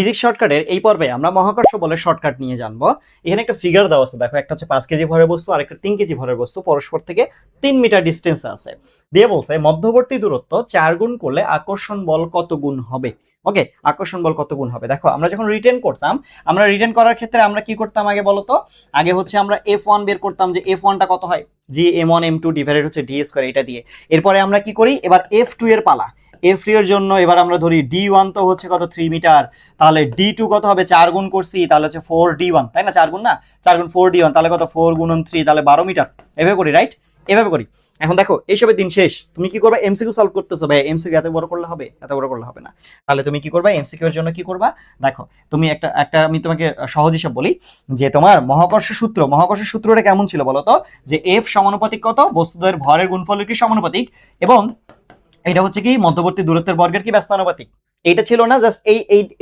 Physics শর্টকাটের এই পর্বে আমরা মহাকর্ষ বলের শর্টকাট নিয়ে জানবো। এখানে একটা ফিগার দেওয়া আছে, দেখো, একটা হচ্ছে 5 কেজি ভরের বস্তু আর একটা 3 কেজি ভরের বস্তু পরস্পর থেকে 3 মিটার ডিস্টেন্স আছে, দিয়ে বলছে মধ্যবর্তী দূরত্ব 4 গুণ করলে আকর্ষণ বল কত গুণ হবে। ওকে, আকর্ষণ বল কত গুণ হবে। দেখো আমরা যখন রিটেন করতাম, আমরা রিটেন করার ক্ষেত্রে আমরা কি করতাম আগে বলতো, আগে হচ্ছে আমরা F1 বের করতাম, যে F1টা কত হয়, জি m1 m2 ডিভাইডেড হচ্ছে d স্কয়ার, এটা দিয়ে। এরপরে আমরা কি করি, এবার F2 এর পালা। F2 এর জন্য এবার আমরা ধরি D1 তো হচ্ছে কত 3 মিটার, তাহলে D2 কত হবে, 4 গুণ করছি তাহলে হচ্ছে 4D1, তাই না, 4 গুণ না, 4 গুণ 4D1 তাহলে কত 4 গুণন 3 তাহলে 12 মিটার। এভাবে করি, রাইট, এভাবে করি। এখন দেখো এইসবের দিন শেষ, তুমি কি করবে, এমসিকিউ সলভ করতেছো, ভাই এমসিকিউ এত বড় করলে হবে, এত বড় করলে হবে না। তাহলে তুমি কি করবে, এমসিকিউ এর জন্য কি করবা, দেখো তুমি একটা আমি তোমাকে সহজ হিসাব বলি, যে তোমার মহাকর্ষ সূত্রটা কেমন ছিল বলো তো, যে F সমানুপাতিক কত, বস্তুদের ভরের গুণফলের কি সমানুপাতিক, এবং এটা হচ্ছে কি মধ্যবর্তী দূরত্বের বর্গের কি ব্যস্তানুপাতিক। এইটা ছিল না, জাস্ট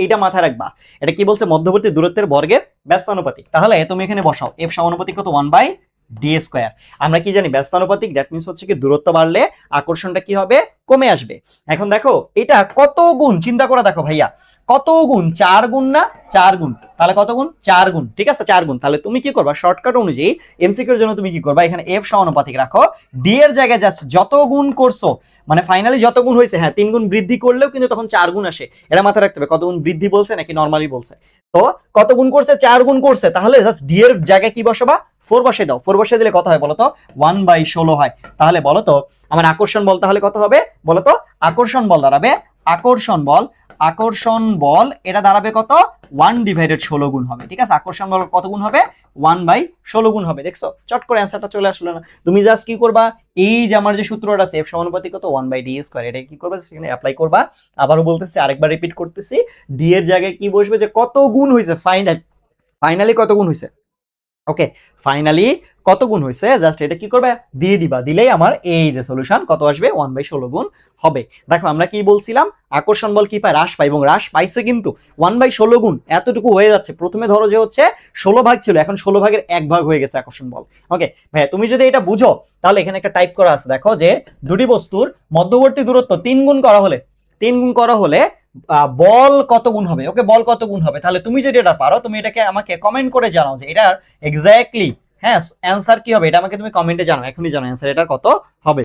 এইটা মাথায় রাখবা। এটা কি বলছে, মধ্যবর্তী দূরত্বের বর্গের ব্যস্তানুপাতিক। তাহলে তুমি এখানে বসাও F সমানুপাতিক কত 1/d স্কয়ার। আমরা কি জানি ব্যস্তানুপাতিক, দ্যাট মিন্স হচ্ছে কি দূরত্ব বাড়লে আকর্ষণটা কি হবে, কমে আসবে। এখন দেখো এটা কত গুণ, চিন্তা করে দেখো ভাইয়া, কত গুণ, 4 গুণ না, 4 গুণ, তাহলে কত গুণ, 4 গুণ, ঠিক আছে 4 গুণ। তাহলে তুমি কি করবা, শর্টকাট অনুযায়ী এমসিকিউর জন্য তুমি কি করবা, এখানে F সমানুপাতিক রাখো, d এর জায়গায় জাস্ট যত গুণ করছো, মানে ফাইনালি যত গুণ হয়েছে, হ্যাঁ 3 গুণ বৃদ্ধি করলেও কিন্তু তখন 4 গুণ আসে, এটা মাথায় রাখতে হবে। কত গুণ বৃদ্ধি বলছে নাকি নরমালি বলছে, তো কত গুণ করছে, 4 গুণ করছে, তাহলে জাস্ট d এর জায়গায় কি বসাবা, 4 বসে দাও। 4 বসে দিলে কত হয় বলতো, 1/16 হয়। তাহলে বলতো আমার আকর্ষণ বল তাহলে কত হবে বলতো, আকর্ষণ বল দাঁড়াবে, আকর্ষণ বল এটা দাঁড়াবে কত, 1/16 গুণ হবে, ঠিক আছে। আকর্ষণ বল কত গুণ হবে, 1/16 গুণ হবে। দেখছো চট করে অ্যান্সারটা চলে আসলো না। তুমি জাস্ট কি করবা, এই যে আমার যে সূত্রটা আছে F সমানুপাতিক কত 1/d স্কয়ার, এটা কি করবা, সেখানে অ্যাপ্লাই করবা। আবারও বলতেছি, আরেকবার রিপিট করতেছি, d এর জায়গায় কি বসবে, যে কত গুণ হয়েছে, ফাইনালি কত গুণ হয়েছে, ওকে, ফাইনালি কত গুণ হয়েছে, জাস্ট এটা কি করবে, দিয়ে দিবা, দিলেই আমার এই যে সলিউশন কত আসবে, 1/16 গুণ হবে। দেখো আমরা কি বলছিলাম, আকর্ষণ বল কি পায়, হ্রাস পায়, এবং হ্রাস পাইছে কিন্তু 1/16 গুণ, এতটুকু হয়ে যাচ্ছে। প্রথমে ধরো যে হচ্ছে 16 ভাগ ছিল, এখন 16 ভাগের 1 ভাগ হয়ে গেছে আকর্ষণ বল। ওকে ভাই, তুমি যদি এটা বুঝো তাহলে এখানে একটা টাইপ করা আছে, দেখো যে দুটি বস্তুর মধ্যবর্তী দূরত্ব 3 গুণ করা হলে বল কত গুণ হবে। ওকে, বল কত গুণ হবে, তাহলে তুমি যদি এটা পারো তুমি এটাকে আমাকে কমেন্ট করে জানাও যে এটার এক্স্যাক্টলি, হ্যাঁ, অ্যান্সার কি হবে, এটা আমাকে তুমি কমেন্টে জানাও, এখনই জানাও অ্যান্সার এটার কত হবে।